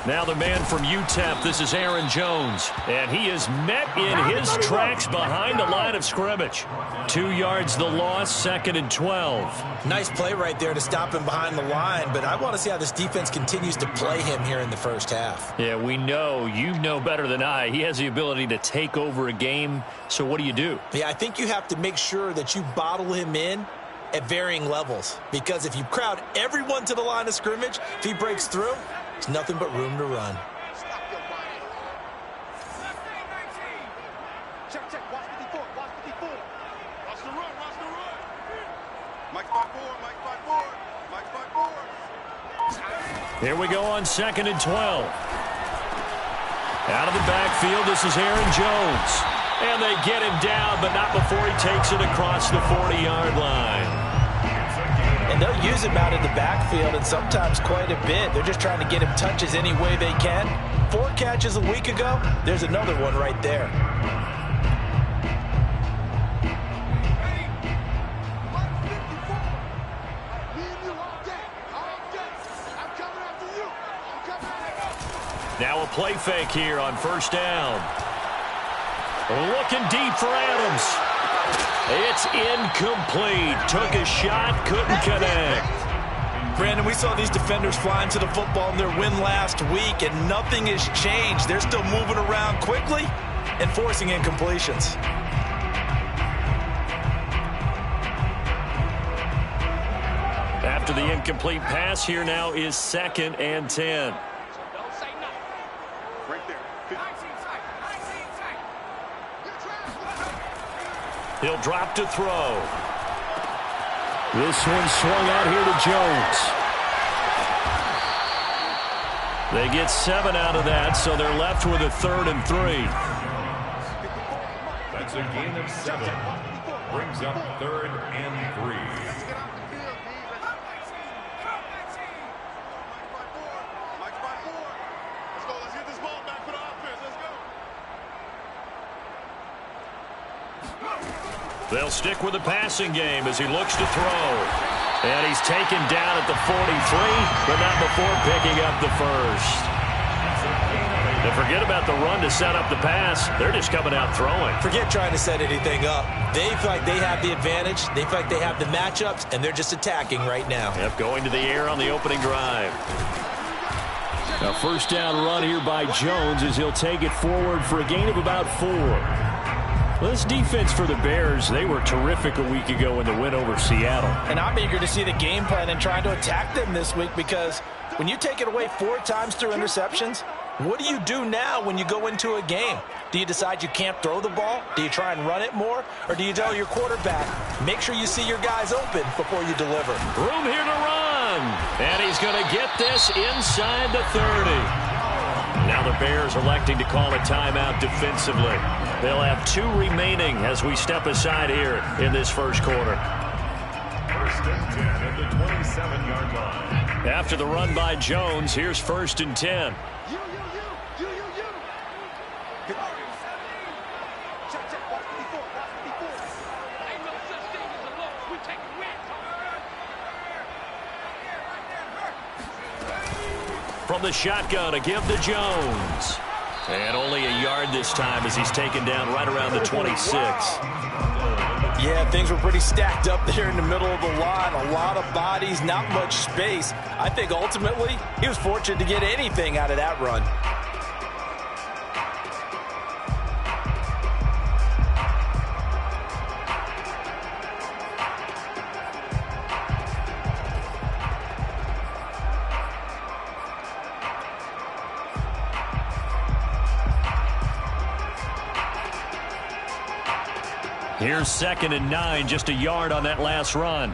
Now the man from UTEP, this is Aaron Jones. And he is met in his tracks behind the line of scrimmage. 2 yards the loss, 2nd and 12. Nice play right there to stop him behind the line, but I want to see how this defense continues to play him here in the first half. Yeah, we know, you know better than I, he has the ability to take over a game. So what do you do? Yeah, I think you have to make sure that you bottle him in at varying levels, because if you crowd everyone to the line of scrimmage, if he breaks through, there's nothing but room to run. Here we go on 2nd and 12. Out of the backfield, this is Aaron Jones. And they get him down, but not before he takes it across the 40-yard line. And they'll use him out in the backfield, and sometimes quite a bit. They're just trying to get him touches any way they can. 4 catches a week ago, there's another one right there. Now a play fake here on 1st down. Looking deep for Adams. It's incomplete. Took a shot, couldn't connect. Brandon, we saw these defenders flying to the football in their win last week, and nothing has changed. They're still moving around quickly and forcing incompletions. After the incomplete pass, here now is 2nd and 10. He'll drop to throw. This one swung out here to Jones. They get 7 out of that, so they're left with a 3rd and 3. That's a gain of 7. Brings up 3rd and 3. They'll stick with the passing game as he looks to throw. And he's taken down at the 43, but not before picking up the 1st. And forget about the run to set up the pass. They're just coming out throwing. Forget trying to set anything up. They feel like they have the advantage. They feel like they have the matchups, and they're just attacking right now. Yep, going to the air on the opening drive. A 1st down run here by Jones as he'll take it forward for a gain of about 4. Well, this defense for the Bears, they were terrific a week ago in the win over Seattle. And I'm eager to see the game plan and trying to attack them this week, because when you take it away 4 times through interceptions, what do you do now when you go into a game? Do you decide you can't throw the ball? Do you try and run it more? Or do you tell your quarterback, make sure you see your guys open before you deliver? Room here to run. And he's going to get this inside the 30. Now the Bears electing to call a timeout defensively. They'll have 2 remaining as we step aside here in this first quarter. 1st and 10 at the 27-yard line. After the run by Jones, here's 1st and 10. From the shotgun, a give to Jones. And only a yard this time as he's taken down right around the 26. Yeah, things were pretty stacked up there in the middle of the line. A lot of bodies, not much space. I think ultimately he was fortunate to get anything out of that run. Here's 2nd and 9, just a yard on that last run.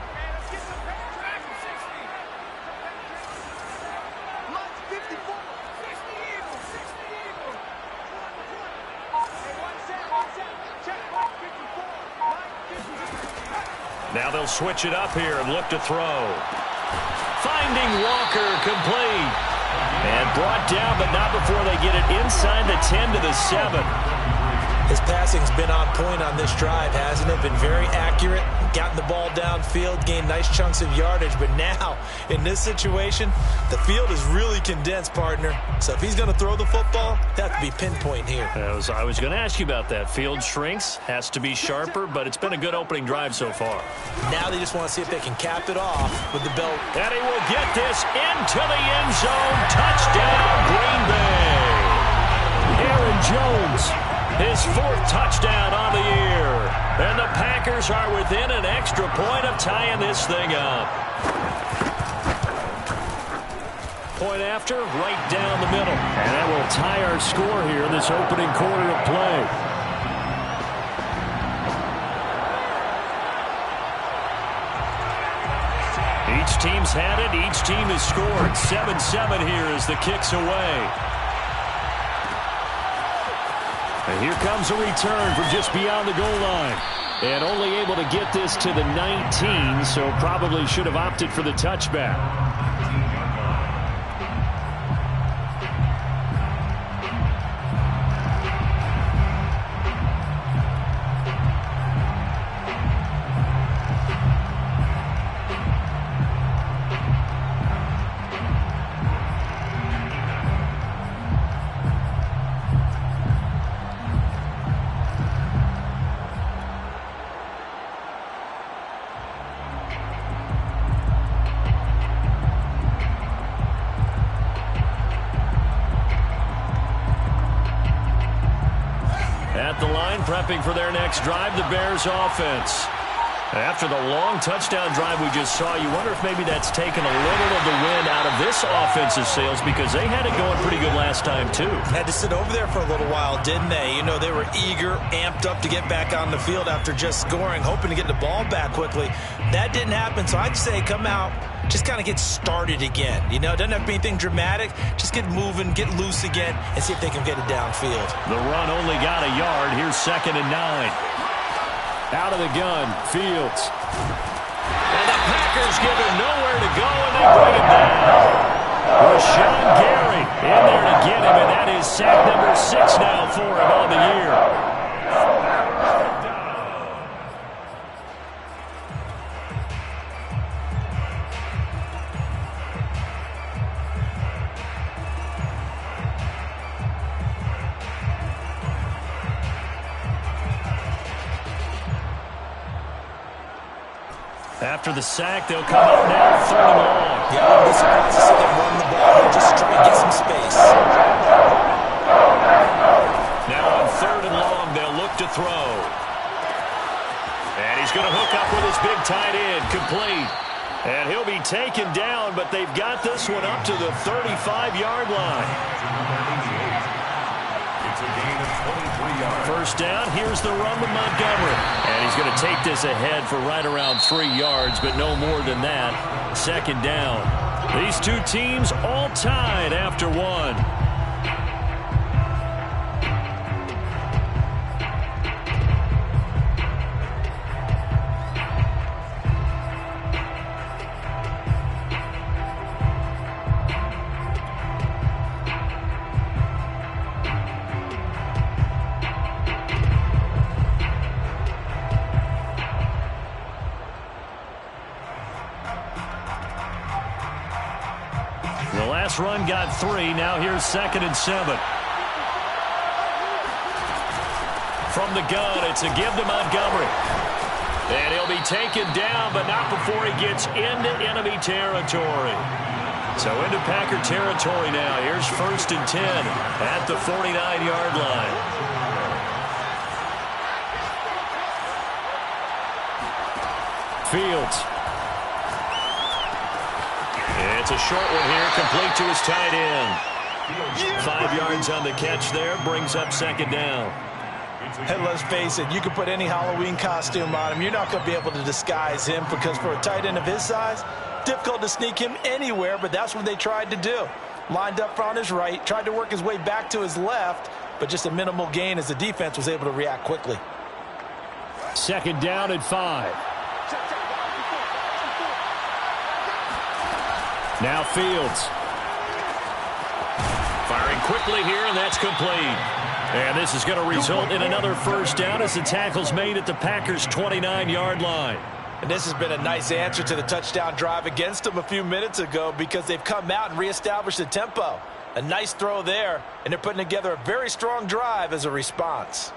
Now they'll switch it up here and look to throw. Finding Walker, complete. And brought down, but not before they get it inside the 10 to the 7. His passing's been on point on this drive, hasn't it? Been very accurate, gotten the ball downfield, gained nice chunks of yardage. But now, in this situation, the field is really condensed, partner. So if he's going to throw the football, that has to be pinpoint here. I was going to ask you about that. Field shrinks, has to be sharper, but it's been a good opening drive so far. Now they just want to see if they can cap it off with the belt. And he will get this into the end zone. Touchdown, Green Bay. Aaron Jones, his 4th touchdown on the year. And the Packers are within an extra point of tying this thing up. Point after, right down the middle. And that will tie our score here in this opening quarter of play. Each team's had it. Each team has scored. 7-7 here as the kick's away. And here comes a return from just beyond the goal line. And only able to get this to the 19, so probably should have opted for the touchback. At the line, prepping for their next drive, the Bears offense. After the long touchdown drive we just saw, you wonder if maybe that's taken a little of the wind out of this offensive sails because they had it going pretty good last time, too. Had to sit over there for a little while, didn't they? You know, they were eager, amped up to get back on the field after just scoring, hoping to get the ball back quickly. That didn't happen, so I'd say come out, just kind of get started again. You know, it doesn't have to be anything dramatic. Just get moving, get loose again, and see if they can get it downfield. The run only got a yard. Here's 2nd and 9. Out of the gun, Fields. And the Packers give him nowhere to go, and they bring him down. Rashawn Gary in there to get him, and that is sack number 6 now for him on the year. After the sack, they'll come up now, 3rd and long. Yeah, I wouldn't be surprised to see them run the ball here, just try and get some space. Now on 3rd and long, they'll look to throw. And he's going to hook up with his big tight end, complete. And he'll be taken down, but they've got this one up to the 35-yard line. It's a gain of 23 yards. First down, here's the run with Montgomery. And he's going to take this ahead for right around 3 yards, but no more than that. 2nd down. These two teams all tied after 1. Run got 3. Now here's 2nd and 7. From the gun, it's a give to Montgomery. And he'll be taken down, but not before he gets into enemy territory. So into Packer territory now. Here's 1st and 10 at the 49-yard line. Fields. It's a short one here, complete to his tight end. 5 yards on the catch there, brings up 2nd down. And let's face it, you can put any Halloween costume on him. You're not going to be able to disguise him because for a tight end of his size, difficult to sneak him anywhere, but that's what they tried to do. Lined up on his right, tried to work his way back to his left, but just a minimal gain as the defense was able to react quickly. 2nd down and 5. Now Fields. Firing quickly here, and that's complete. And this is going to result in another first down as the tackle's made at the Packers' 29-yard line. And this has been a nice answer to the touchdown drive against them a few minutes ago because they've come out and reestablished the tempo. A nice throw there, and they're putting together a very strong drive as a response.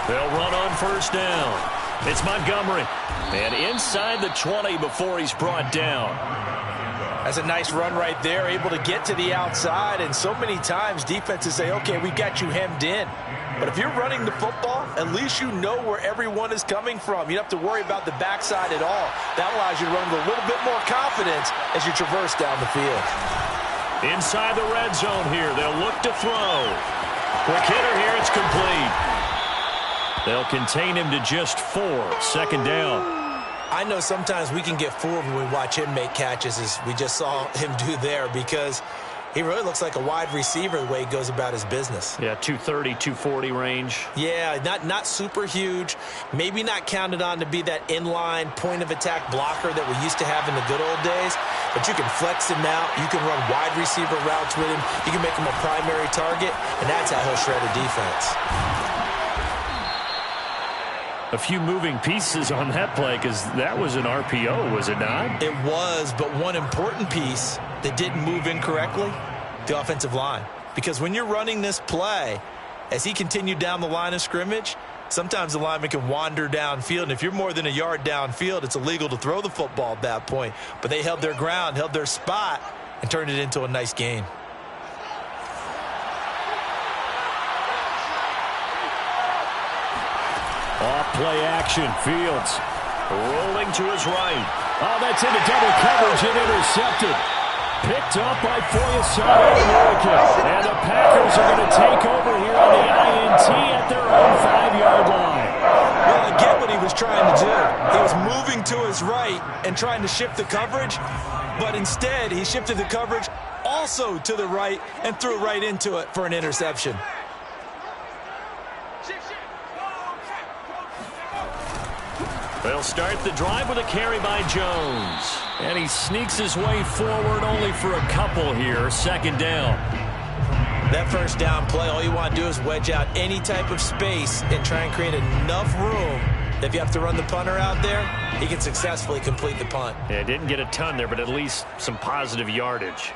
They'll run on first down. It's Montgomery. And inside the 20 before he's brought down. That's a nice run right there, able to get to the outside. And so many times defenses say, okay, we got you hemmed in. But if you're running the football, at least you know where everyone is coming from. You don't have to worry about the backside at all. That allows you to run with a little bit more confidence as you traverse down the field. Inside the red zone here, they'll look to throw. Quick hitter here, it's complete. They'll contain him to just 4. Second down. I know sometimes we can get fooled when we watch him make catches, as we just saw him do there, because he really looks like a wide receiver the way he goes about his business. Yeah, 230, 240 range. Yeah, not super huge. Maybe not counted on to be that inline point-of-attack blocker that we used to have in the good old days. But you can flex him out. You can run wide receiver routes with him. You can make him a primary target, and that's how he'll shred a defense. A few moving pieces on that play because that was an RPO, was it not? It was, but one important piece that didn't move incorrectly, the offensive line. Because when you're running this play, as he continued down the line of scrimmage, sometimes the lineman can wander downfield. And if you're more than a yard downfield, it's illegal to throw the football at that point. But they held their ground, held their spot, and turned it into a nice gain. Off play action, Fields rolling to his right. Oh, that's into double coverage and intercepted. Picked up by Foyesade and the Packers are going to take over here on the INT at their own 5-yard line. Well, I get what he was trying to do. He was moving to his right and trying to shift the coverage, but instead he shifted the coverage also to the right and threw right into it for an interception. They'll start the drive with a carry by Jones. And he sneaks his way forward only for a couple here. Second down. That first down play, all you want to do is wedge out any type of space and try and create enough room that if you have to run the punter out there, he can successfully complete the punt. Yeah, didn't get a ton there, but at least some positive yardage.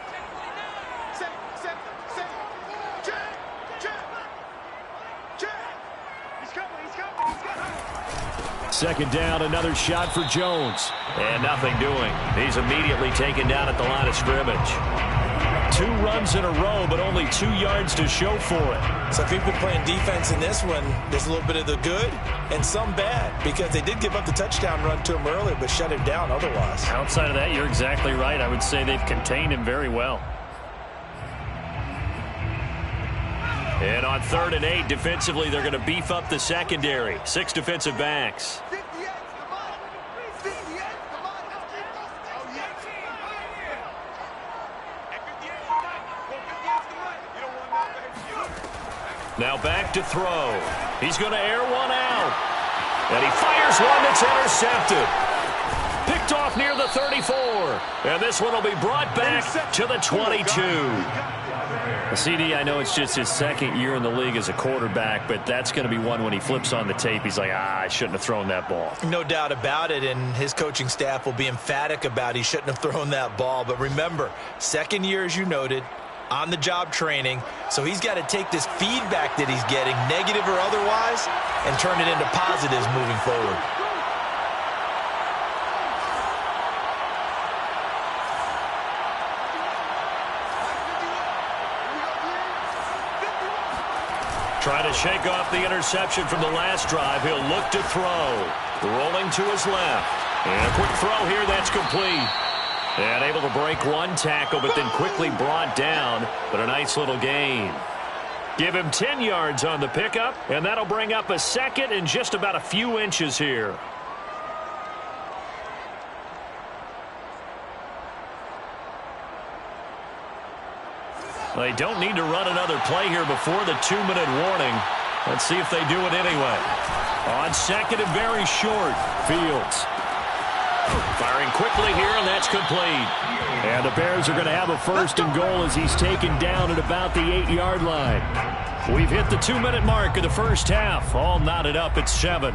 Second down, another shot for Jones. And nothing doing. He's immediately taken down at the line of scrimmage. 2 runs in a row, but only 2 yards to show for it. So if you've been playing defense in this one, there's a little bit of the good and some bad, because they did give up the touchdown run to him earlier, but shut him down otherwise. Outside of that, you're exactly right. I would say they've contained him very well. And on 3rd and 8, defensively, they're going to beef up the secondary. 6 defensive backs. Now back to throw. He's going to air one out. And he fires one that's intercepted. Picked off near the 34. And this one will be brought back to the 22. CD, I know it's just his 2nd year in the league as a quarterback, but that's going to be one when he flips on the tape. He's like, I shouldn't have thrown that ball. No doubt about it, and his coaching staff will be emphatic about he shouldn't have thrown that ball. But remember, 2nd year, as you noted, on-the-job training, so he's got to take this feedback that he's getting, negative or otherwise, and turn it into positives moving forward. Trying to shake off the interception from the last drive. He'll look to throw. Rolling to his left. And a quick throw here, that's complete. And able to break one tackle, but then quickly brought down. But a nice little gain. Give him 10 yards on the pickup, and that'll bring up a 2nd and just about a few inches here. They don't need to run another play here before the 2-minute warning. Let's see if they do it anyway. On second and very short, Fields. Firing quickly here, and that's complete. And the Bears are going to have a first and goal as he's taken down at about the 8-yard line. We've hit the 2-minute mark of the first half. All knotted up at 7.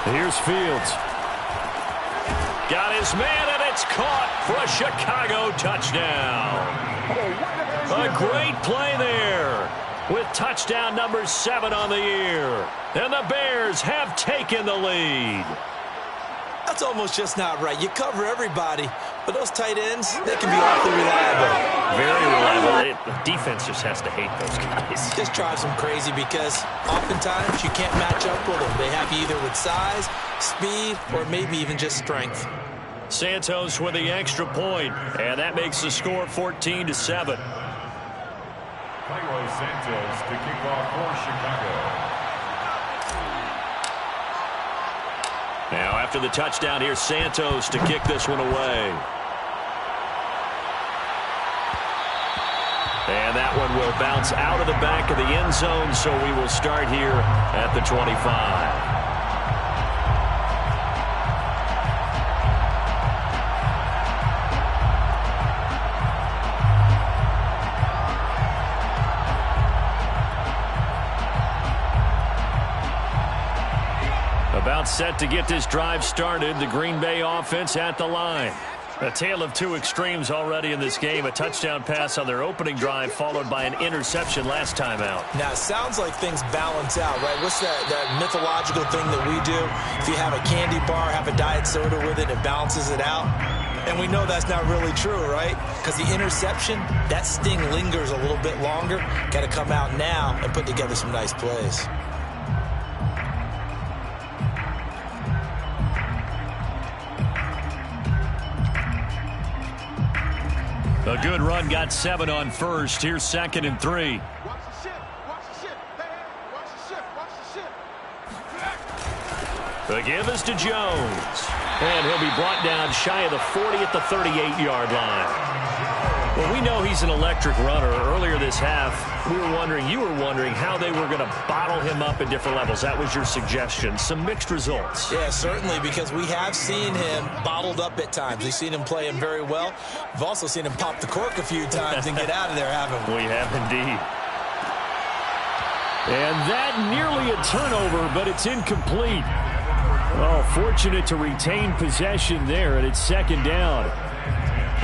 Here's Fields. Got his man, and it's caught for a Chicago touchdown. A great play there with touchdown number 7 on the year. And the Bears have taken the lead. That's almost just not right. You cover everybody, but those tight ends, they can be awfully reliable. Very reliable. The defense just has to hate those guys. Just drives them crazy because oftentimes you can't match up with them. They have you either with size, speed, or maybe even just strength. Santos with the extra point, and that makes the score 14-7. Carlos Santos to kick off for Chicago. Now after the touchdown, here's Santos to kick this one away. And that one will bounce out of the back of the end zone, so we will start here at the 25. About set to get this drive started. The Green Bay offense at the line. A tale of two extremes already in this game. A touchdown pass on their opening drive followed by an interception last time out. Now, it sounds like things balance out, right? What's that mythological thing that we do? If you have a candy bar, have a diet soda with it, it balances it out. And we know that's not really true, right? Because the interception, that sting lingers a little bit longer. Got to come out now and put together some nice plays. A good run, got 7 on first. Here's 2nd and 3. Watch the ship. Watch the ship. Hey, watch the ship. Watch the ship. The give is to Jones. And he'll be brought down shy of the 40 at the 38-yard line. Well, we know he's an electric runner. Earlier this half, you were wondering how they were going to bottle him up at different levels. That was your suggestion. Some mixed results. Yeah, certainly, because we have seen him bottled up at times. We've seen him play him very well. We've also seen him pop the cork a few times and get out of there, haven't we? We have indeed. And that nearly a turnover, but it's incomplete. Oh, fortunate to retain possession there, and it's 2nd down.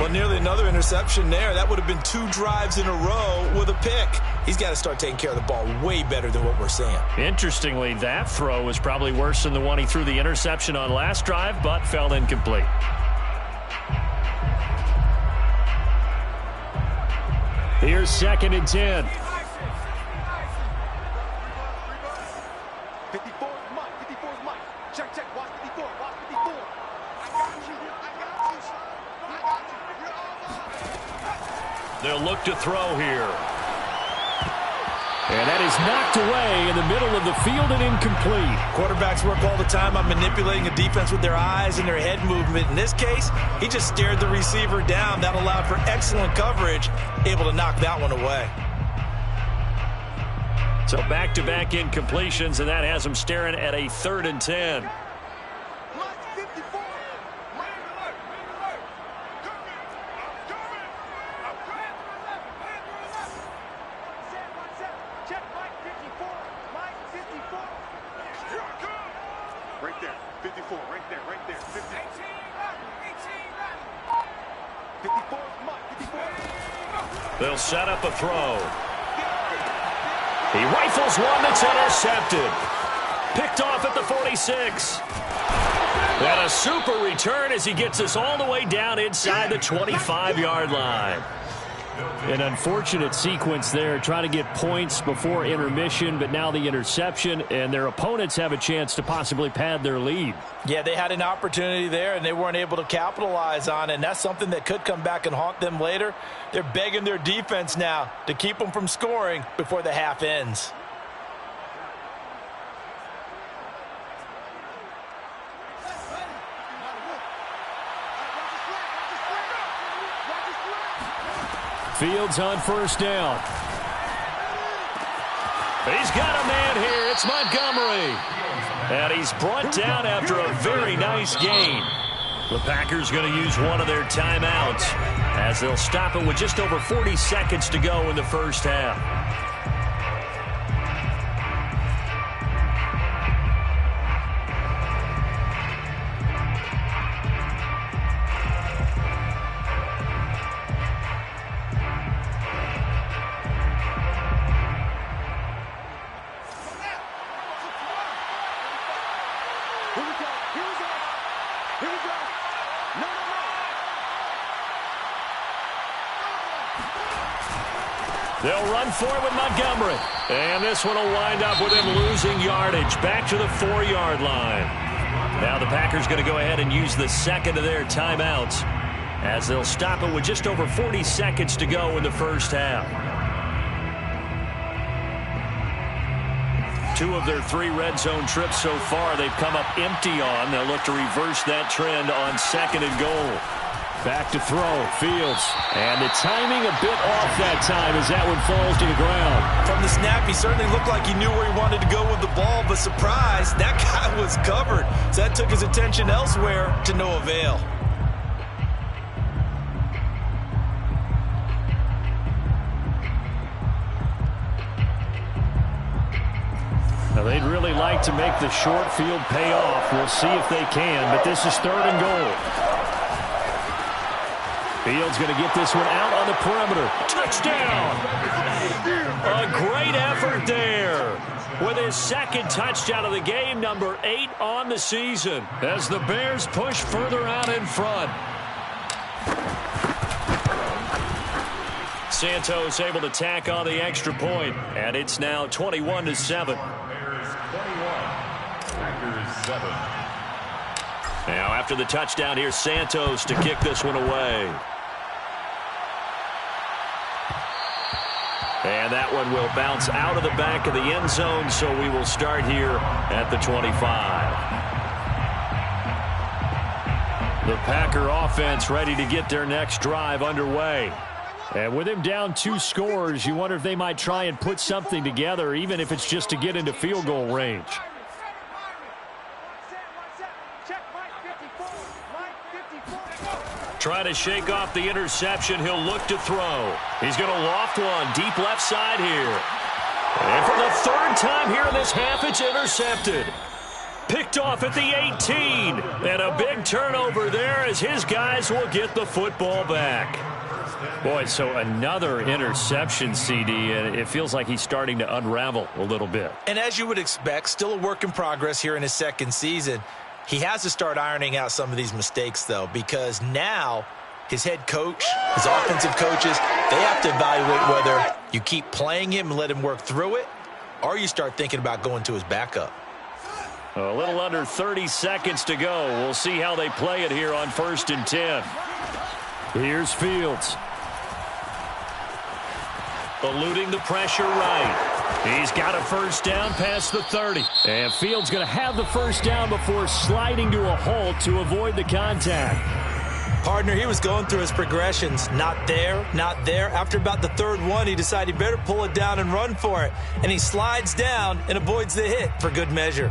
Well, nearly another interception there. That would have been 2 drives in a row with a pick. He's got to start taking care of the ball way better than what we're seeing. Interestingly, that throw was probably worse than the one he threw the interception on last drive, but fell incomplete. Here's 2nd and 10. 54 is Mike. 54 is Mike. Check, check. Watch 54. Watch 54. I got you. I got you. I got you. They'll look to throw here. And that is knocked away in the middle of the field and incomplete. Quarterbacks work all the time on manipulating a defense with their eyes and their head movement. In this case, he just stared the receiver down. That allowed for excellent coverage, able to knock that one away. So back-to-back incompletions, and that has him staring at a 3rd and 10. Right there. 54. Right there. Right there. 50. 54 is Mike. 54. They'll set up a throw. He rifles one that's intercepted. Picked off at the 46. And a super return as he gets us all the way down inside the 25-yard line. An unfortunate sequence there, trying to get points before intermission, but now the interception, and their opponents have a chance to possibly pad their lead. Yeah, they had an opportunity there, and they weren't able to capitalize on it, and that's something that could come back and haunt them later. They're begging their defense now to keep them from scoring before the half ends. Fields on first down. He's got a man here. It's Montgomery. And he's brought down after a very nice gain. The Packers going to use one of their timeouts as they'll stop it with just over 40 seconds to go in the first half. They'll run for it with Montgomery. And this one will wind up with him losing yardage back to the 4-yard line. Now the Packers going to go ahead and use the second of their timeouts as they'll stop it with just over 40 seconds to go in the first half. 2 of their 3 red zone trips so far they've come up empty on. They'll look to reverse that trend on second and goal. Back to throw, Fields. And the timing a bit off that time as that one falls to the ground. From the snap, he certainly looked like he knew where he wanted to go with the ball, but surprise, that guy was covered. So that took his attention elsewhere to no avail. Now, they'd really like to make the short field pay off. We'll see if they can, but this is third and goal. Fields going to get this one out on the perimeter. Touchdown! A great effort there with his second touchdown of the game, number 8 on the season, as the Bears push further out in front. Santos able to tack on the extra point, and it's now 21-7. Bears 21, Packers 7. Now after the touchdown, here's Santos to kick this one away. And that one will bounce out of the back of the end zone, so we will start here at the 25. The Packer offense ready to get their next drive underway. And with him down 2 scores, you wonder if they might try and put something together, even if it's just to get into field goal range. Trying to shake off the interception. He'll look to throw. He's going to loft one deep left side here. And for the 3rd time here in this half, it's intercepted. Picked off at the 18. And a big turnover there as his guys will get the football back. Boy, so another interception, CD, and it feels like he's starting to unravel a little bit. And as you would expect, still a work in progress here in his second season. He has to start ironing out some of these mistakes, though, because now his head coach, his offensive coaches, they have to evaluate whether you keep playing him and let him work through it, or you start thinking about going to his backup. A little under 30 seconds to go. We'll see how they play it here on 1st and 10. Here's Fields. Eluding the pressure right. He's got a first down past the 30. And Fields going to have the first down before sliding to a halt to avoid the contact. Partner, he was going through his progressions. Not there, not there. After about the 3rd one, he decided he better pull it down and run for it. And he slides down and avoids the hit for good measure.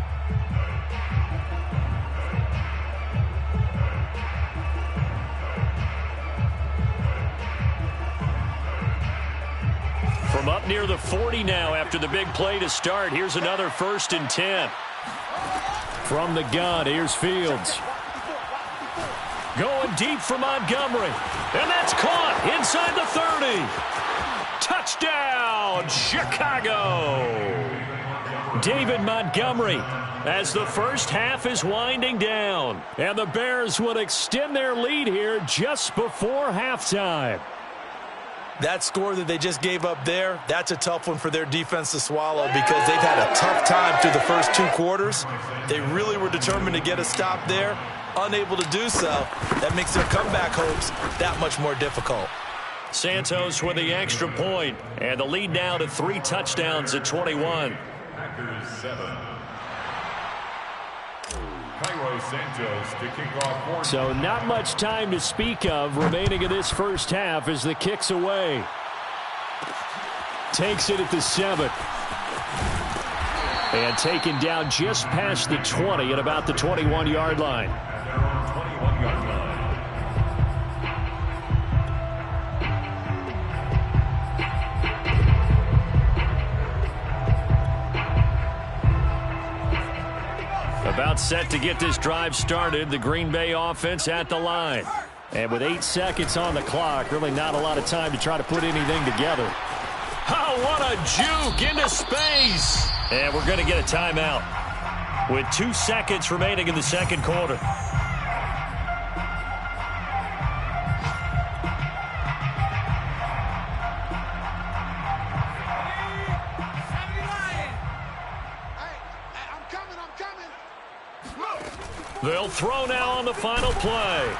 From up near the 40 now after the big play to start. Here's another 1st and 10. From the gun, here's Fields. Going deep for Montgomery. And that's caught inside the 30. Touchdown, Chicago. David Montgomery as the first half is winding down. And the Bears would extend their lead here just before halftime. That score that they just gave up there, that's a tough one for their defense to swallow because they've had a tough time through the first 2 quarters. They really were determined to get a stop there. Unable to do so, that makes their comeback hopes that much more difficult. Santos with the extra point, and the lead now to 3 touchdowns at 21. Packers 7. Cairo Santos to kick off. So not much time to speak of remaining in this first half as the kick's away. Takes it at the 7. And taken down just past the 20 at about the 21-yard line. At their own 21-yard line. About set to get this drive started, the Green Bay offense at the line. And with 8 seconds on the clock, really not a lot of time to try to put anything together. Oh, what a juke into space. And we're going to get a timeout with 2 seconds remaining in the second quarter. They'll throw now on the final play.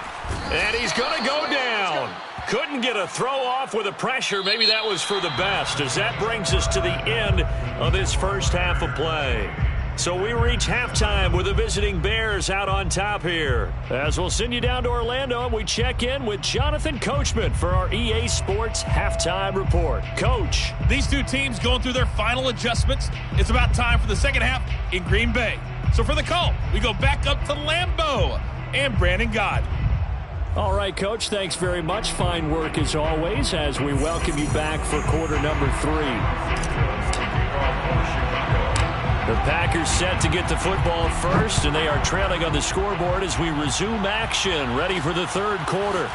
And he's going to go down. Couldn't get a throw off with the pressure. Maybe that was for the best, as that brings us to the end of this first half of play. So we reach halftime with the visiting Bears out on top here. As we'll send you down to Orlando, and we check in with Jonathan Coachman for our EA Sports Halftime Report. Coach. These 2 teams going through their final adjustments. It's about time for the second half in Green Bay. So for the call, we go back up to Lambeau and Brandon Gaudin. All right, Coach, thanks very much. Fine work as always as we welcome you back for quarter number 3. The Packers set to get the football first, and they are trailing on the scoreboard as we resume action, ready for the third quarter.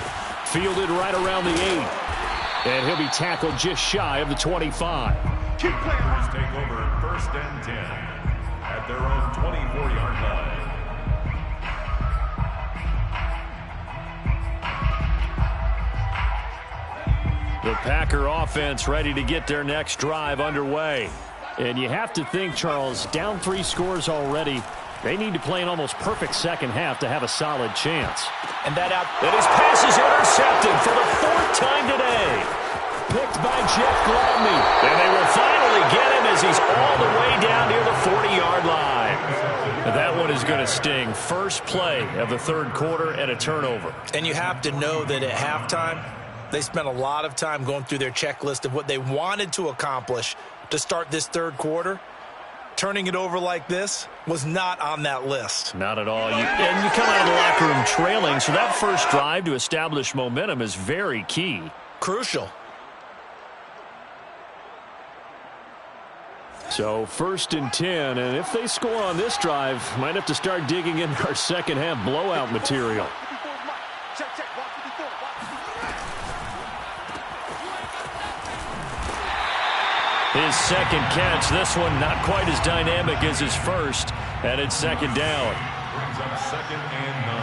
Fielded right around the 8. And he'll be tackled just shy of the 25. Packers take over first and 10 at their own 24-yard line. The Packer offense ready to get their next drive underway. And you have to think, Charles, down 3 scores already. They need to play an almost perfect second half to have a solid chance. And that his pass is intercepted for the 4th time today. Picked by Jeff Gladney. And they will finally get him as he's all the way down near the 40-yard line. And that one is going to sting. First play of the third quarter and a turnover. And you have to know that at halftime, they spent a lot of time going through their checklist of what they wanted to accomplish to start this third quarter. Turning it over like this was not on that list. Not at all. And you come out of the locker room trailing, so that first drive to establish momentum is very key. Crucial. So 1st and 10, and if they score on this drive, might have to start digging in our second half blowout material. His second catch, this one not quite as dynamic as his first, and it's second down. Brings up 2nd and 9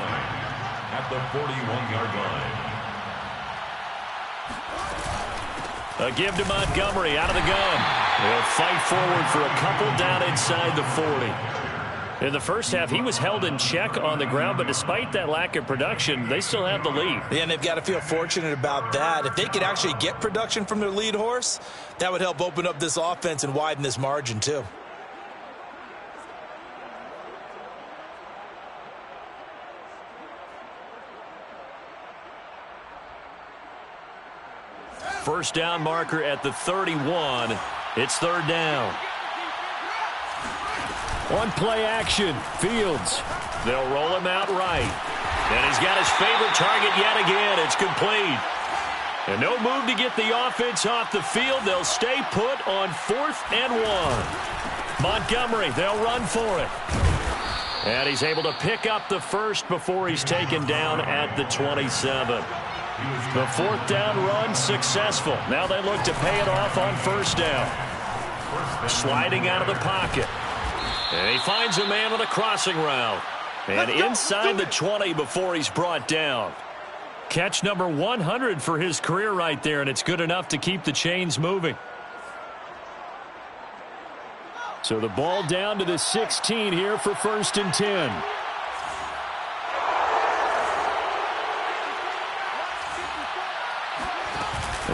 at the 41-yard line. A give to Montgomery out of the gun. He'll fight forward for a couple down inside the 40. In the first half, he was held in check on the ground, but despite that lack of production, they still have the lead. Yeah, and they've got to feel fortunate about that. If they could actually get production from their lead horse, that would help open up this offense and widen this margin too. First down marker at the 31. It's 3rd down. On play action, Fields. They'll roll him out right. And he's got his favorite target yet again. It's complete. And no move to get the offense off the field. They'll stay put on 4th and 1. Montgomery, they'll run for it. And he's able to pick up the first before he's taken down at the 27. The 4th down run successful. Now they look to pay it off on 1st down. Sliding out of the pocket. And he finds a man on a crossing route. And inside the 20 before he's brought down. Catch number 100 for his career right there, and it's good enough to keep the chains moving. So the ball down to the 16 here for 1st and 10.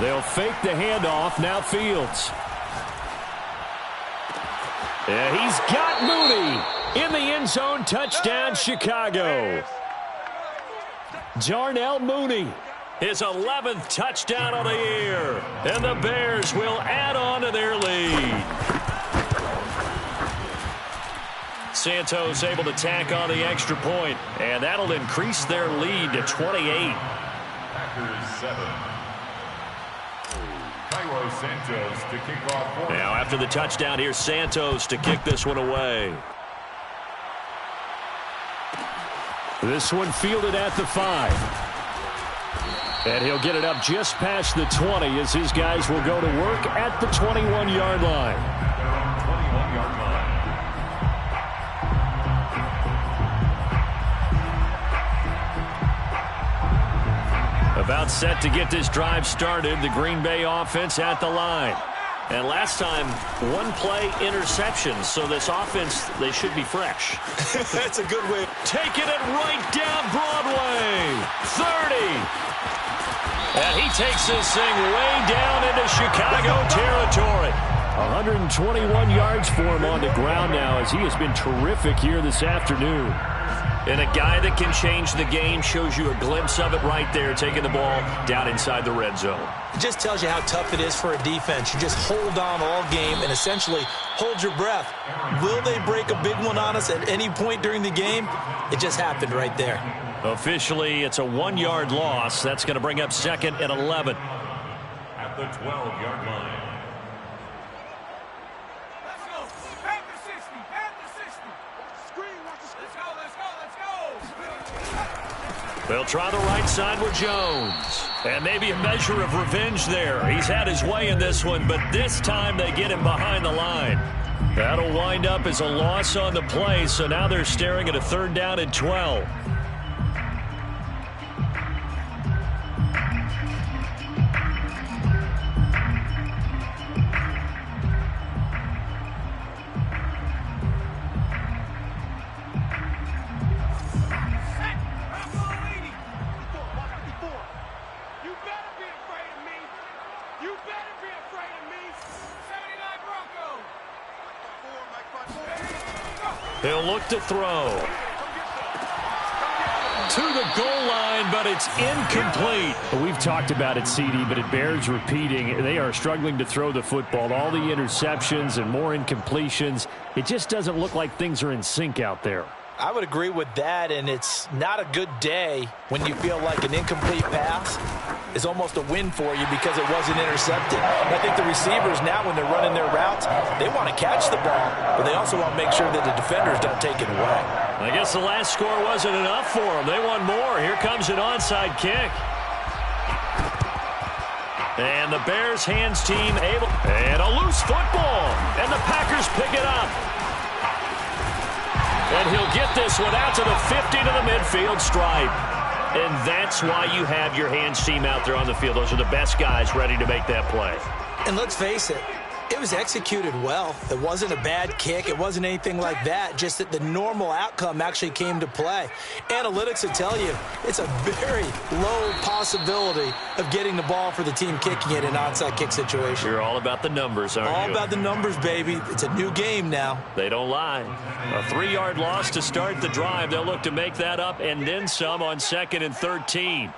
They'll fake the handoff. Now Fields. And he's got Mooney in the end zone. Touchdown, Chicago. Darnell Mooney, his 11th touchdown of the year. And the Bears will add on to their lead. Santos able to tack on the extra point, and that'll increase their lead to 28. Packers 7. Cairo Santos to kick off. Now after the touchdown, here's Santos to kick this one away. This one fielded at the 5. And he'll get it up just past the 20 as his guys will go to work at the 21-yard line. Their own 21-yard line. About set to get this drive started, the Green Bay offense at the line. And last time, one play interception, so this offense, they should be fresh. That's a good way. Taking it right down Broadway. 30. And he takes this thing way down into Chicago territory. 121 yards for him on the ground now as he has been terrific here this afternoon. And a guy that can change the game, shows you a glimpse of it right there, taking the ball down inside the red zone. It just tells you how tough it is for a defense. You just hold on all game and essentially hold your breath. Will they break a big one on us at any point during the game? It just happened right there. Officially, it's a 1-yard loss. That's going to bring up 2nd and 11. At the 12-yard line. They'll try the right side with Jones. And maybe a measure of revenge there. He's had his way in this one, but this time they get him behind the line. That'll wind up as a loss on the play, so now they're staring at a 3rd down and 12. He'll look to throw. To the goal line, but it's incomplete. We've talked about it, CD, but it bears repeating. They are struggling to throw the football. All the interceptions and more incompletions. It just doesn't look like things are in sync out there. I would agree with that, and it's not a good day when you feel like an incomplete pass is almost a win for you because it wasn't intercepted. And I think the receivers now, when they're running their routes, they want to catch the ball, but they also want to make sure that the defenders don't take it away. I guess the last score wasn't enough for them. They want more. Here comes an onside kick. And the Bears hands team able. And a loose football. And the Packers pick it up. And he'll get this one out to the 50 to the midfield stripe. And that's why you have your hands team out there on the field. Those are the best guys ready to make that play. And let's face it, it was executed well. It wasn't a bad kick. It wasn't anything like that. Just that the normal outcome actually came to play. Analytics will tell you it's a very low possibility of getting the ball for the team kicking it in an onside kick situation. You're all about the numbers, aren't you? All about the numbers, baby. It's a new game now. They don't lie. A 3-yard loss to start the drive. They'll look to make that up and then some on 2nd and 13.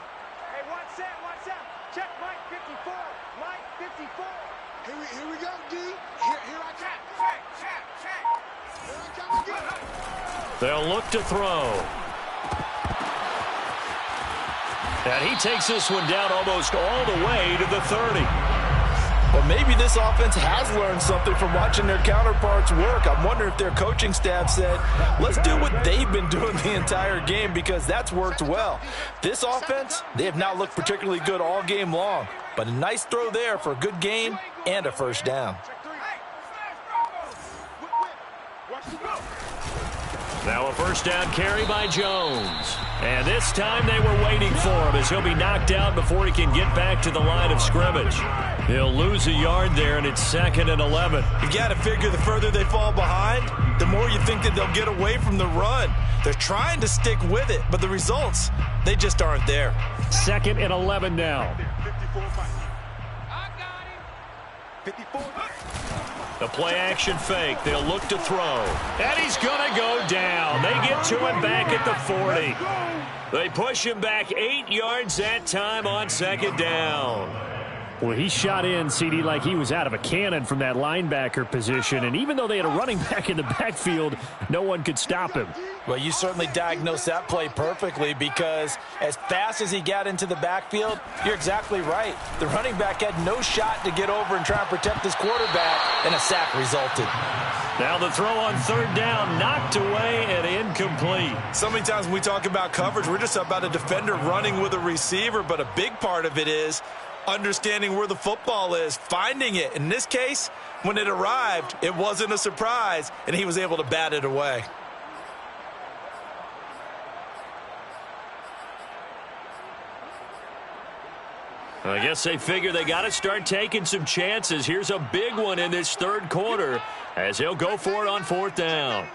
They'll look to throw. And he takes this one down almost all the way to the 30. Well, maybe this offense has learned something from watching their counterparts work. I'm wondering if their coaching staff said, let's do what they've been doing the entire game because that's worked well. This offense, they have not looked particularly good all game long. But a nice throw there for a good game and a 1st down. Now a first down carry by Jones. And this time they were waiting for him as he'll be knocked out before he can get back to the line of scrimmage. He'll lose a yard there, and it's 2nd and 11. You got to figure the further they fall behind, the more you think that they'll get away from the run. They're trying to stick with it, but the results, they just aren't there. 2nd and 11 now. 54. The play-action fake. They'll look to throw. And he's going to go down. They get to him back at the 40. They push him back 8 yards that time on 2nd down. Well, he shot in, CD, like he was out of a cannon from that linebacker position. And even though they had a running back in the backfield, no one could stop him. Well, you certainly diagnosed that play perfectly because as fast as he got into the backfield, you're exactly right. The running back had no shot to get over and try and protect his quarterback, and a sack resulted. Now the throw on 3rd down, knocked away and incomplete. So many times when we talk about coverage, we're just about a defender running with a receiver, but a big part of it is understanding where the football is, finding it. In this case, when it arrived, it wasn't a surprise, and he was able to bat it away. I guess they figure they got to start taking some chances. Here's a big one in this 3rd quarter as he'll go for it on 4th down.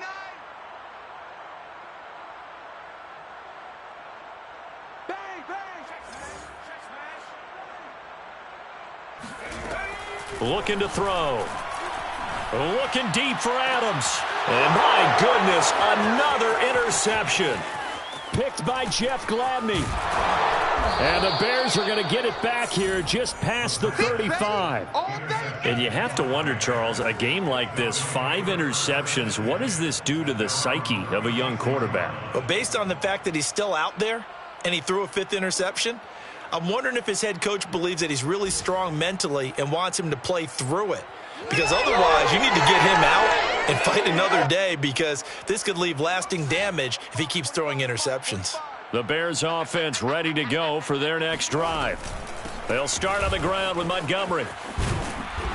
Looking to throw. Looking deep for Adams. And my goodness, another interception. Picked by Jeff Gladney. And the Bears are going to get it back here just past the 35. And you have to wonder, Charles, a game like this, 5 interceptions, what does this do to the psyche of a young quarterback? But based on the fact that he's still out there and he threw a 5th interception, I'm wondering if his head coach believes that he's really strong mentally and wants him to play through it. Because otherwise, you need to get him out and fight another day because this could leave lasting damage if he keeps throwing interceptions. The Bears offense ready to go for their next drive. They'll start on the ground with Montgomery.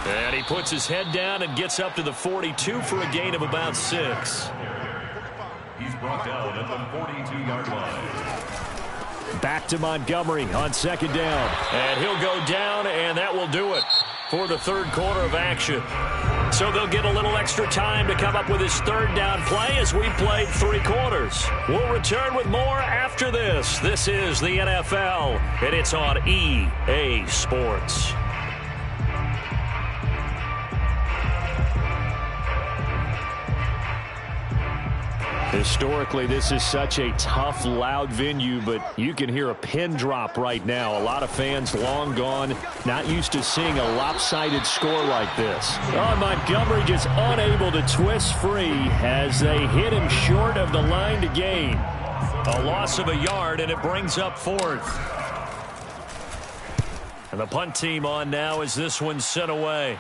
And he puts his head down and gets up to the 42 for a gain of about 6. He's brought down at the 42-yard line. Back to Montgomery on 2nd down. And he'll go down, and that will do it for the 3rd quarter of action. So they'll get a little extra time to come up with his 3rd down play as we played 3 quarters. We'll return with more after this. This is the NFL, and it's on EA Sports. Historically, this is such a tough, loud venue, but you can hear a pin drop right now. A lot of fans long gone, not used to seeing a lopsided score like this. Oh, Montgomery just unable to twist free as they hit him short of the line to gain. A loss of a yard, and it brings up 4th. And the punt team on now as this one's sent away.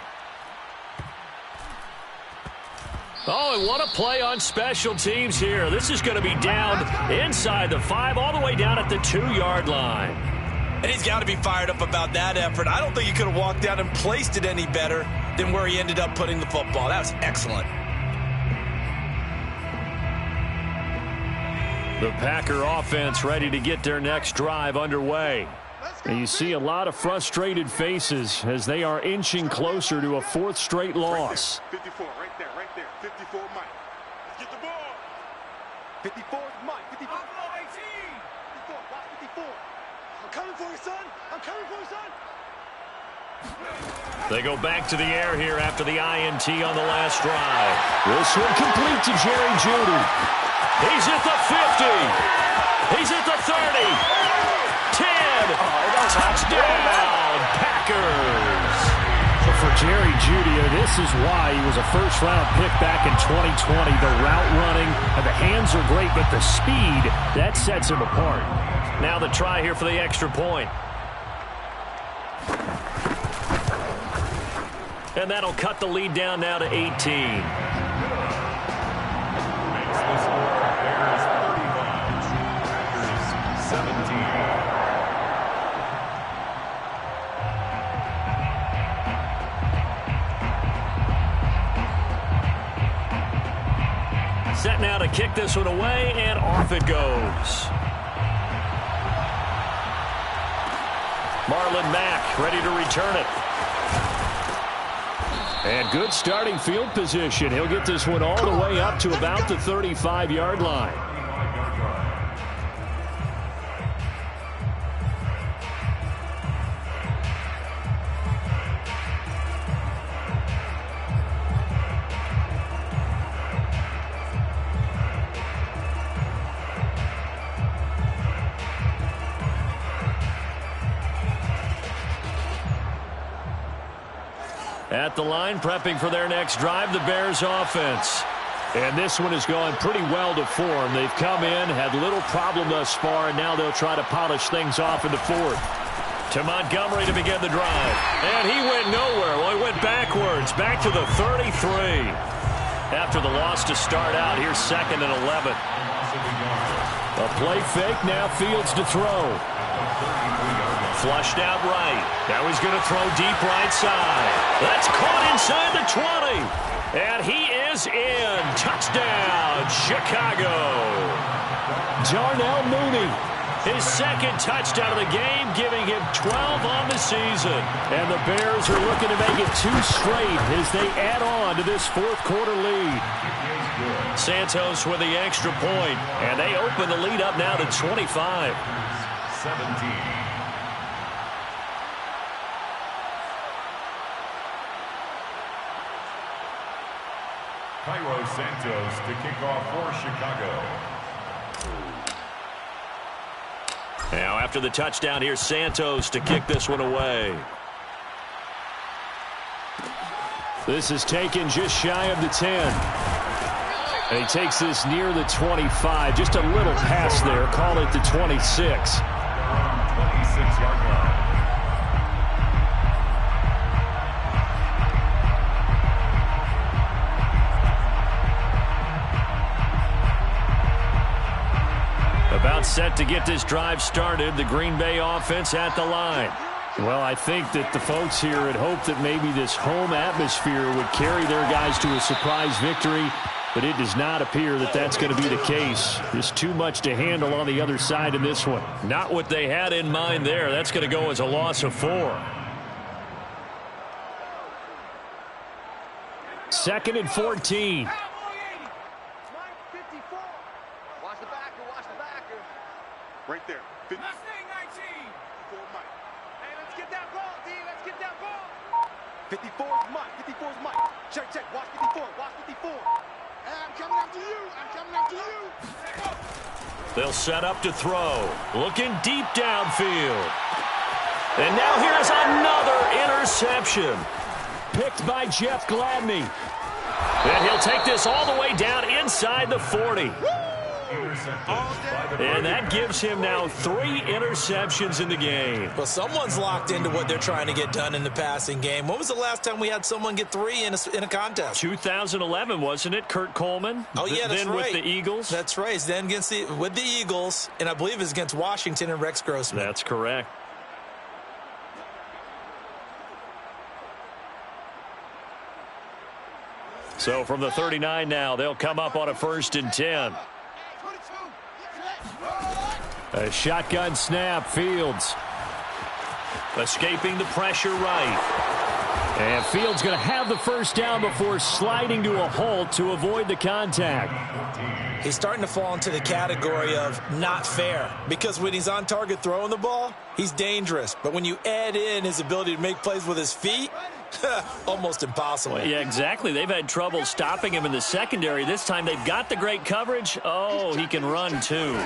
Oh, and what a play on special teams here. This is going to be down inside the 5, all the way down at the 2-yard line. And he's got to be fired up about that effort. I don't think he could have walked down and placed it any better than where he ended up putting the football. That was excellent. The Packer offense ready to get their next drive underway. And you see a lot of frustrated faces as they are inching closer to a 4th straight loss. 54, right there. 54, Mike. Let's get the ball. 54, Mike. 54. 54, watch 54. I'm coming for you, son. I'm coming for you, son. They go back to the air here after the INT on the last drive. This one complete to Jerry Jeudy. He's at the 50. He's at the 30. 10. Touchdown, Packers. For Jerry Jeudy, this is why he was a first-round pick back in 2020. The route running, and the hands are great, but the speed, that sets him apart. Now the try here for the extra point. And that'll cut the lead down now to 18. Makes the score Bears 35, Packers 17. Set now to kick this one away, and off it goes. Marlon Mack ready to return it. And good starting field position. He'll get this one all the way up to about the 35-yard line. At the line, prepping for their next drive, the Bears offense. And this one has gone pretty well to form. They've come in, had little problem thus far, and now they'll try to polish things off in the fourth. To Montgomery to begin the drive. And he went nowhere. Well, he went backwards, back to the 33. After the loss to start out, here's 2nd and 11. A play fake, now Fields to throw. Flushed out right. Now he's going to throw deep right side. That's caught inside the 20. And he is in. Touchdown, Chicago. Darnell Mooney. His 2nd touchdown of the game, giving him 12 on the season. And the Bears are looking to make it 2 straight as they add on to this 4th quarter lead. Santos with the extra point. And they open the lead up now to 25. 17. Cairo Santos to kick off for Chicago. Now after the touchdown, here's Santos to kick this one away. This is taken just shy of the 10. And he takes this near the 25. Just a little pass there. Call it the 26. Around 26-yard line. About set to get this drive started. The Green Bay offense at the line. Well, I think that the folks here had hoped that maybe this home atmosphere would carry their guys to a surprise victory, but it does not appear that that's going to be the case. There's too much to handle on the other side in this one. Not what they had in mind there. That's going to go as a loss of 4. 2nd and 14. Right there. 54 Mike. Hey, let's get that ball, D. Let's get that ball. 54's Mike. 54's Mike. Check, check. Watch 54. Watch 54. Hey, I'm coming after you. I'm coming after you. They'll set up to throw. Looking deep downfield. And now here's another interception. Picked by Jeff Gladney. And he'll take this all the way down inside the 40. And that gives him now 3 interceptions in the game. Well, someone's locked into what they're trying to get done in the passing game. When was the last time we had someone get 3 in a contest? 2011, wasn't it? Kurt Coleman? Oh, yeah, that's then right. With the Eagles? That's right. Then with the Eagles, and I believe it's against Washington and Rex Grossman. That's correct. So from the 39 now, they'll come up on a 1st and 10. A shotgun snap, Fields. Escaping the pressure right. And Fields going to have the first down before sliding to a halt to avoid the contact. He's starting to fall into the category of not fair, because when he's on target throwing the ball, he's dangerous. But when you add in his ability to make plays with his feet, almost impossible. Well, yeah, exactly. They've had trouble stopping him in the secondary. This time they've got the great coverage. Oh, he can run too.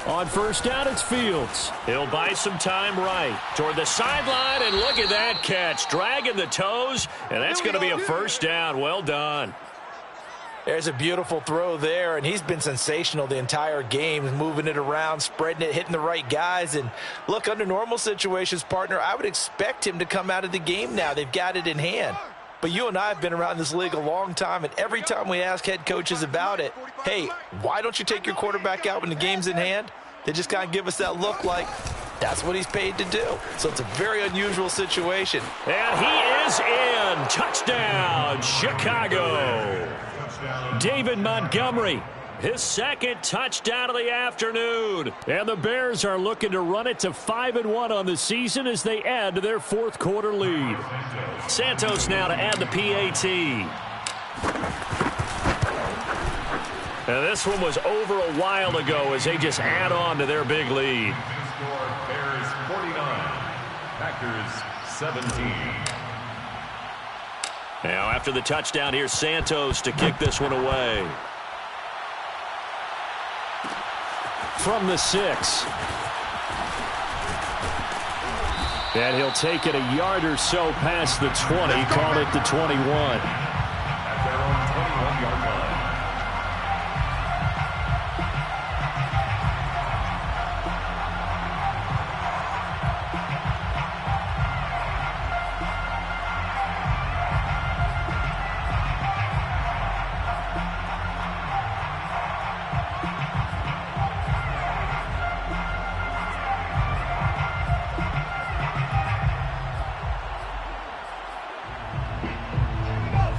On 1st down, it's Fields. He'll buy some time right toward the sideline, and look at that catch. Dragging the toes, and that's going to be a 1st down. Well done. There's a beautiful throw there, and he's been sensational the entire game, moving it around, spreading it, hitting the right guys. And look, under normal situations, partner, I would expect him to come out of the game now. They've got it in hand. But you and I have been around this league a long time, and every time we ask head coaches about it, hey, why don't you take your quarterback out when the game's in hand? They just kind of give us that look like that's what he's paid to do. So it's a very unusual situation. And he is in. Touchdown, Chicago. David Montgomery, his second touchdown of the afternoon. And the Bears are looking to run it to 5-1 on the season as they add to their fourth quarter lead. Santos now to add the PAT. And this one was over a while ago as they just add on to their big lead. Score Bears 49, Packers 17. Now after the touchdown, here's Santos to kick this one away. From the 6. And he'll take it a yard or so past the 20, call it the 21. At their own 21-yard line.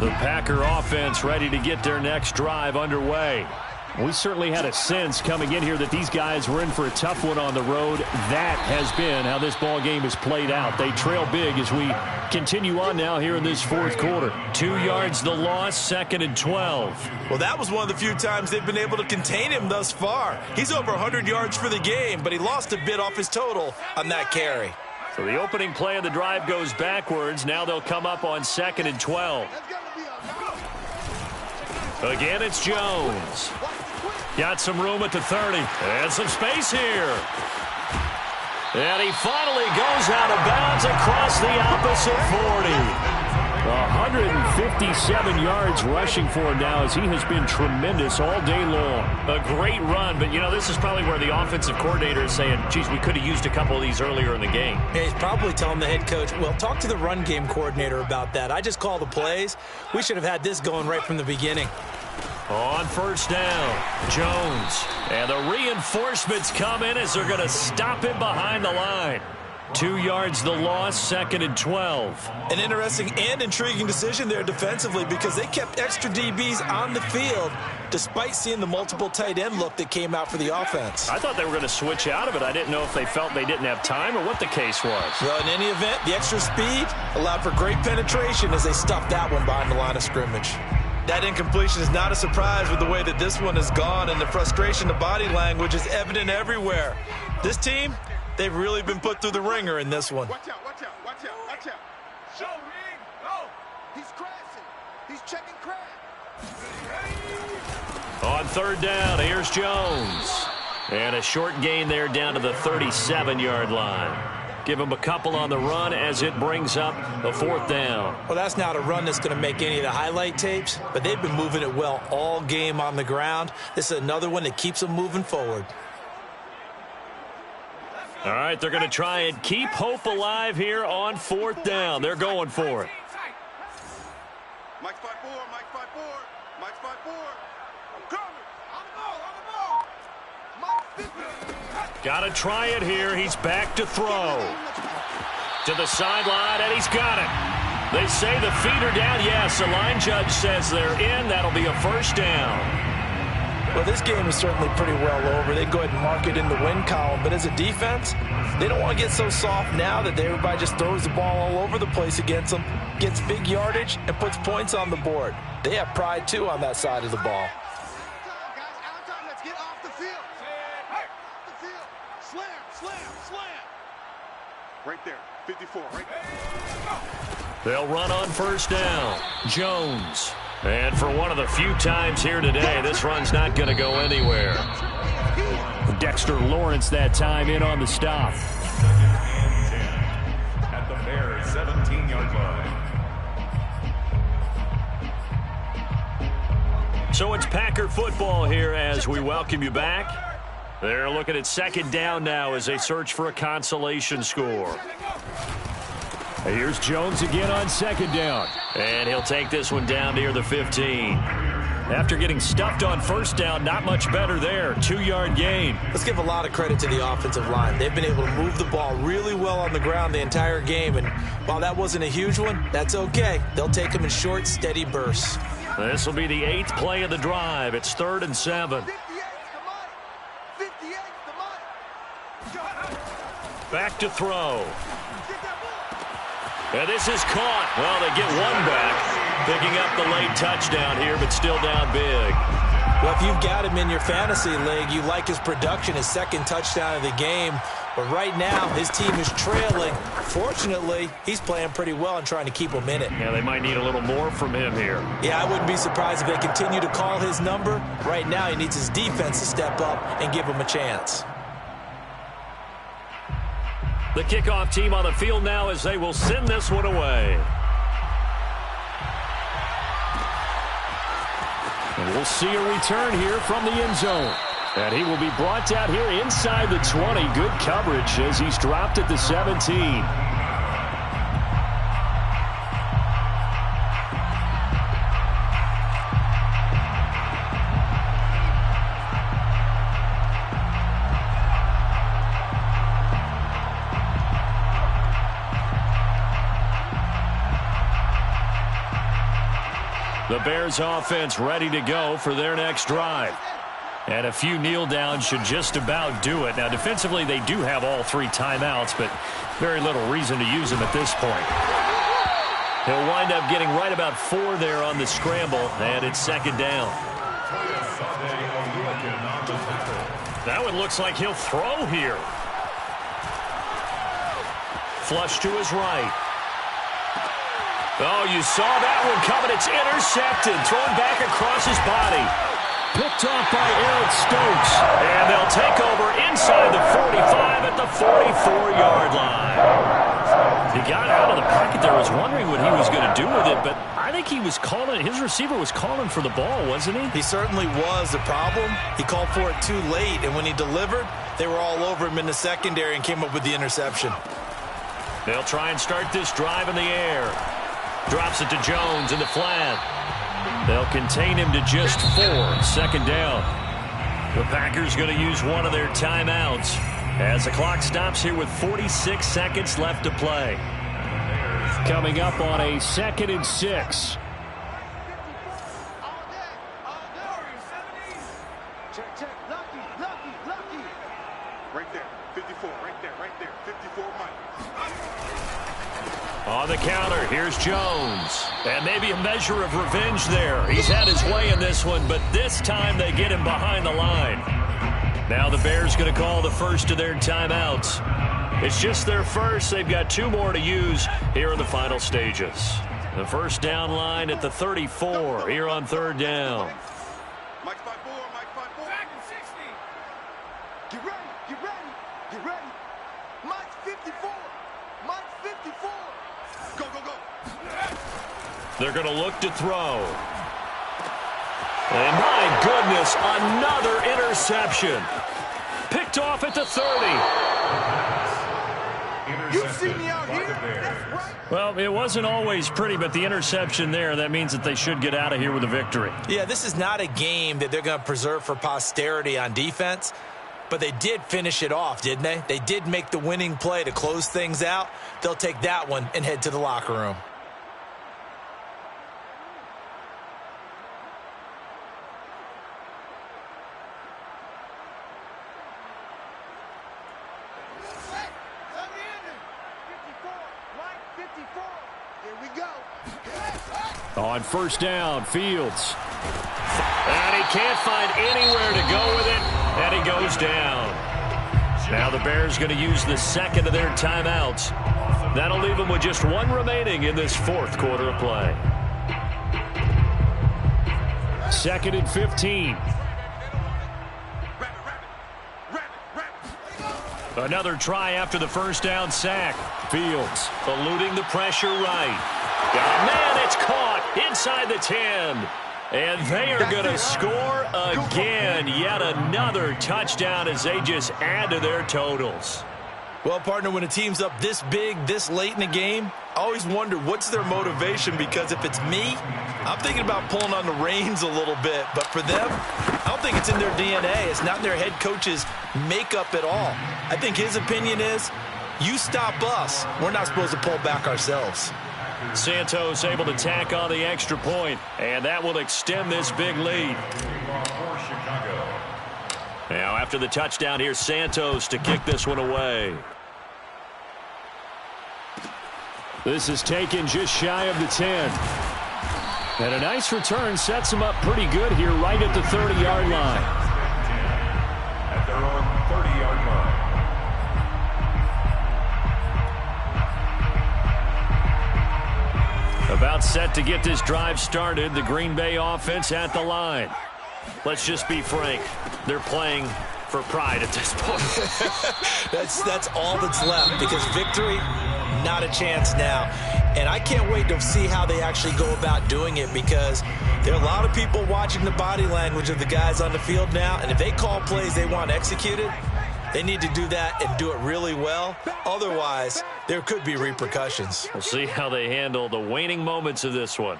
The Packer offense ready to get their next drive underway. We certainly had a sense coming in here that these guys were in for a tough one on the road. That has been how this ball game has played out. They trail big as we continue on now here in this fourth quarter. 2 yards the loss, 2nd and 12. Well, that was one of the few times they've been able to contain him thus far. He's over 100 yards for the game, but he lost a bit off his total on that carry. So the opening play of the drive goes backwards. Now they'll come up on 2nd and 12. Again, it's Jones. Got some room at the 30. And some space here. And he finally goes out of bounds across the opposite 40. 157 yards rushing for him now as he has been tremendous all day long. A great run, but, you know, this is probably where the offensive coordinator is saying, geez, we could have used a couple of these earlier in the game. Yeah, he's probably telling the head coach, well, talk to the run game coordinator about that. I just call the plays. We should have had this going right from the beginning. On first down, Jones. And the reinforcements come in as they're going to stop him behind the line. 2 yards the loss, 2nd and 12. An interesting and intriguing decision there defensively because they kept extra DBs on the field despite seeing the multiple tight end look that came out for the offense. I thought they were going to switch out of it. I didn't know if they felt they didn't have time or what the case was. Well, in any event, the extra speed allowed for great penetration as they stuffed that one behind the line of scrimmage. That incompletion is not a surprise with the way that this one has gone, and the frustration, the body language is evident everywhere. This team, they've really been put through the ringer in this one. Watch out, watch out, watch out, watch out. Show me, go. He's crashing. He's checking crash. On third down, here's Jones. And a short gain there down to the 37-yard line. Give him a couple on the run as it brings up a 4th down. Well, that's not a run that's going to make any of the highlight tapes, but they've been moving it well all game on the ground. This is another one that keeps them moving forward. All right, they're going to try and keep hope alive here on 4th down. They're going for it. Mike's 5-4, Mike's 5-4, Mike's 5-4. I'm coming. On the ball, on the ball. Mike's 50. Got to try it here. He's back to throw. To the sideline, and he's got it. They say the feet are down. Yes, the line judge says they're in. That'll be a 1st down. Well, this game is certainly pretty well over. They go ahead and mark it in the win column. But as a defense, they don't want to get so soft now that everybody just throws the ball all over the place against them, gets big yardage, and puts points on the board. They have pride, too, on that side of the ball. Right there, 54, right there. They'll run on 1st down. Jones. And for one of the few times here today, this run's not going to go anywhere. Dexter Lawrence that time in on the stop. 2nd and 10 at the Bears 17-yard line. So it's Packer football here as we welcome you back. They're looking at 2nd down now as they search for a consolation score. Here's Jones again on 2nd down. And he'll take this one down near the 15. After getting stuffed on 1st down, not much better there. 2-yard gain. Let's give a lot of credit to the offensive line. They've been able to move the ball really well on the ground the entire game. And while that wasn't a huge one, that's okay. They'll take them in short, steady bursts. This will be the 8th play of the drive. It's 3rd and 7. Back to throw. And this is caught. Well, they get one back. Picking up the late touchdown here, but still down big. Well, if you've got him in your fantasy league, you like his production, his 2nd touchdown of the game. But right now, his team is trailing. Fortunately, he's playing pretty well and trying to keep him in it. Yeah, they might need a little more from him here. Yeah, I wouldn't be surprised if they continue to call his number. Right now, he needs his defense to step up and give him a chance. The kickoff team on the field now as they will send this one away. And we'll see a return here from the end zone. And he will be brought down here inside the 20. Good coverage as he's dropped at the 17. The Bears offense ready to go for their next drive. And a few kneel downs should just about do it. Now, defensively, they do have all 3 timeouts, but very little reason to use them at this point. He'll wind up getting right about 4 there on the scramble, and it's 2nd down. That one looks like he'll throw here. Flush to his right. Oh, you saw that one coming. It's intercepted. Thrown back across his body. Picked off by Eric Stokes. And they'll take over inside the 45 at the 44-yard line. He got out of the pocket there. I was wondering what he was going to do with it, but I think he was calling. His receiver was calling for the ball, wasn't he? He certainly was. The problem, he called for it too late, and when he delivered, they were all over him in the secondary and came up with the interception. They'll try and start this drive in the air. Drops it to Jones in the flat. They'll contain him to just 4. 2nd down. The Packers going to use one of their timeouts as the clock stops here with 46 seconds left to play. Coming up on a 2nd and 6. Check. Lucky. Right there. 54. Right there. 54 Mike. On the counter, here's Jones. And maybe a measure of revenge there. He's had his way in this one, but this time they get him behind the line. Now the Bears going to call the first of their timeouts. It's just their first. They've got 2 more to use here in the final stages. The first down line at the 34 here on 3rd down. Mike's by 4. Back in 60. Get ready. Mike's 54. Go. They're going to look to throw. And my goodness, another interception. Picked off at the 30. You see me out here? That's right. Well, it wasn't always pretty, but the interception there, that means that they should get out of here with a victory. Yeah, this is not a game that they're going to preserve for posterity on defense, but they did finish it off, didn't they? They did make the winning play to close things out. They'll take that one and head to the locker room. On 1st down, Fields. And he can't find anywhere to go with it, and he goes down. Now the Bears going to use the 2nd of their timeouts. That'll leave them with just 1 remaining in this 4th quarter of play. 2nd and 15. Another try after the 1st down sack. Fields eluding the pressure right. Oh, man, it's caught inside the 10. And they are going to score again. Yet another touchdown as they just add to their totals. Well, partner, when a team's up this big, this late in the game, I always wonder what's their motivation, because if it's me, I'm thinking about pulling on the reins a little bit. But for them, I don't think it's in their DNA. It's not in their head coach's makeup at all. I think his opinion is, you stop us, we're not supposed to pull back ourselves. Santos able to tack on the extra point, and that will extend this big lead. Now after the touchdown, here's Santos to kick this one away. This is taken just shy of the 10. And a nice return sets him up pretty good here right at the 30-yard line. At their own 30-yard line. About set to get this drive started. The Green Bay offense at the line. Let's just be frank. They're playing for pride at this point. That's all that's left, because victory, not a chance now. And I can't wait to see how they actually go about doing it, because there are a lot of people watching the body language of the guys on the field now, and if they call plays they want executed, they need to do that and do it really well. Otherwise, there could be repercussions. We'll see how they handle the waning moments of this one.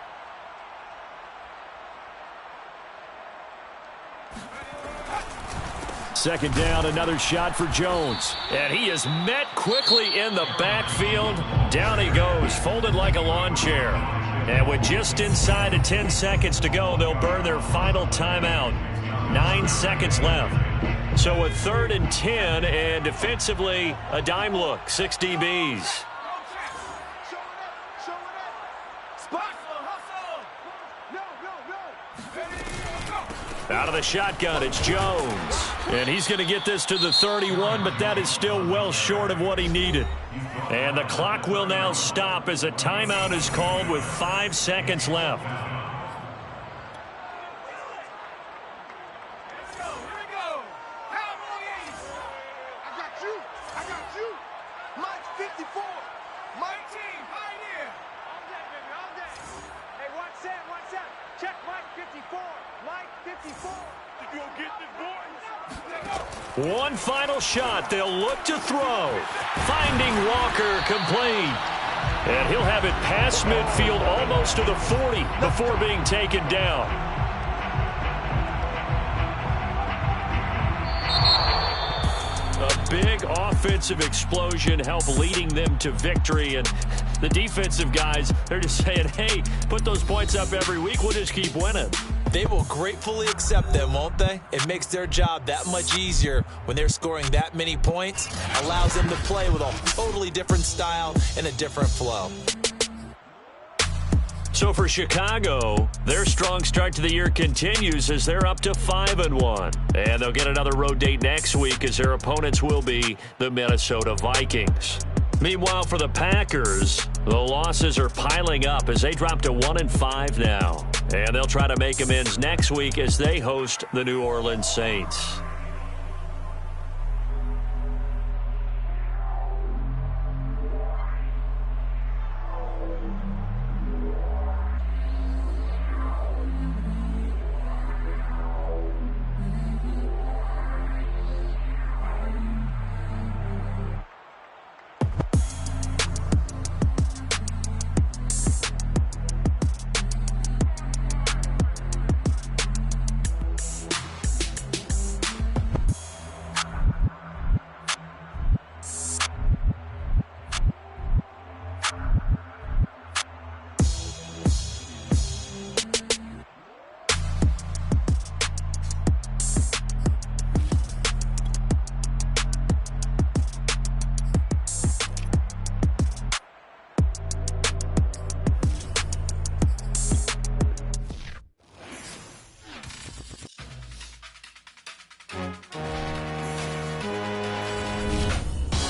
Second down, another shot for Jones. And he is met quickly in the backfield. Down he goes, folded like a lawn chair. And with just inside of 10 seconds to go, they'll burn their final timeout. 9 seconds left. So a 3rd and 10, and defensively, a dime look, 6 DBs. Out of the shotgun, it's Jones. And he's going to get this to the 31, but that is still well short of what he needed. And the clock will now stop as a timeout is called with 5 seconds left. One final shot. They'll look to throw. Finding Walker complete. And he'll have it past midfield almost to the 40 before being taken down. A big offensive explosion helped leading them to victory. And the defensive guys, they're just saying, hey, put those points up every week. We'll just keep winning. They will gratefully accept them, won't they? It makes their job that much easier when they're scoring that many points. Allows them to play with a totally different style and a different flow. So for Chicago, their strong start to the year continues as they're up to 5-1. And they'll get another road date next week as their opponents will be the Minnesota Vikings. Meanwhile, for the Packers, the losses are piling up as they drop to 1-5 now. And they'll try to make amends next week as they host the New Orleans Saints.